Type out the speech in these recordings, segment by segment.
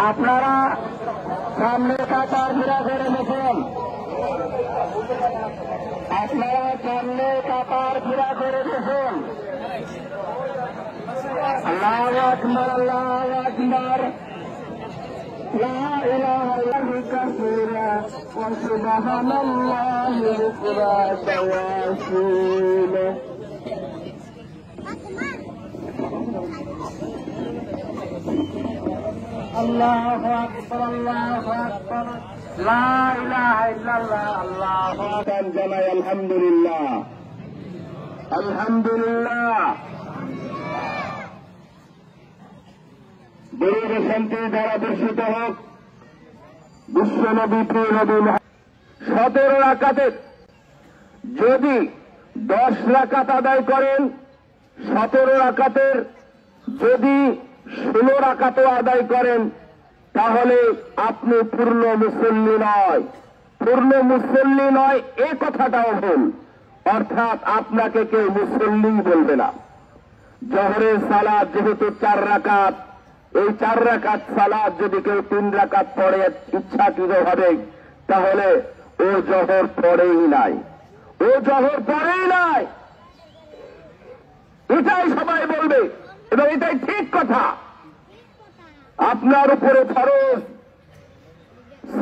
আপনারা সামনে কাতার ঘেরা করে বসুন। আপনারা সামনে কাতার ঘেরা করে বসুন। আল্লাহু আকবার, আল্লাহু আকবার। লা ইলাহা ইল্লাল্লাহু কাসীরা ওয়া সুবহানাল্লাহি বুকরাতাও ওয়া আসীলা। আল্লাহু আকবার, আল্লাহু আকবার। লা ইলাহা ইল্লাল্লাহ, আল্লাহু আকবার। জানাই আলহামদুলিল্লাহ, আলহামদুলিল্লাহ। দরুদ ও শান্তি দ্বারা বর্ষিত হোক বিশ্বনবী প্রিয় নবী। 17 রাকাতের যদি 10 রাকাত আদায় করেন, 17 রাকাতের যদি 16 রাকাতও আদায় করেন, তাহলে আপনি পূর্ণ মুসল্লি নয়। পূর্ণ মুসল্লি নয় এ কথাটাও ভুল, অর্থাৎ আপনাকে কেউ মুসল্লি বলবে না। জোহরের সালাত যেহেতু 4 রাকাত, এই 4 রাকাত সালাত যদি কেউ 3 রাকাত পড়ে ইচ্ছাকৃতভাবে, তাহলে ও জোহর পড়েই নাই, ও জোহর পড়েই নাই। এটাই সবাই বলবে এবং এটাই ঠিক কথা। আপনার উপরে ফরজ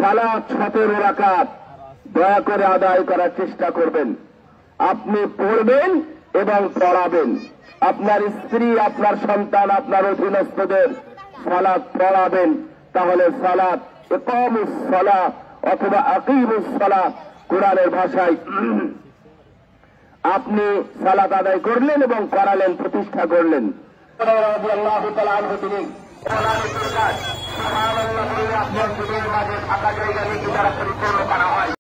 সালাত 17 রাকাত, দয়া করে আদায় করার চেষ্টা করবেন। আপনি পড়বেন এবং পড়াবেন। আপনার স্ত্রী, আপনার সন্তান, আপনার অধীনস্থদের সালাত পড়াবেন। তাহলে সালাত ইকামুস সালাত অথবা আকিমুস সালাত কোরআনের ভাষায় আপনি সালাত আদায় করলেন এবং করালেন, প্রতিষ্ঠা করলেন। রাদিয়াল্লাহু তাআলা আনহু তিনি সুবহানাল্লাহ, আপনার জীবনের মাঝে থাকা জায়গা নিয়ে যারা পরিপূর্ণ করা হয়।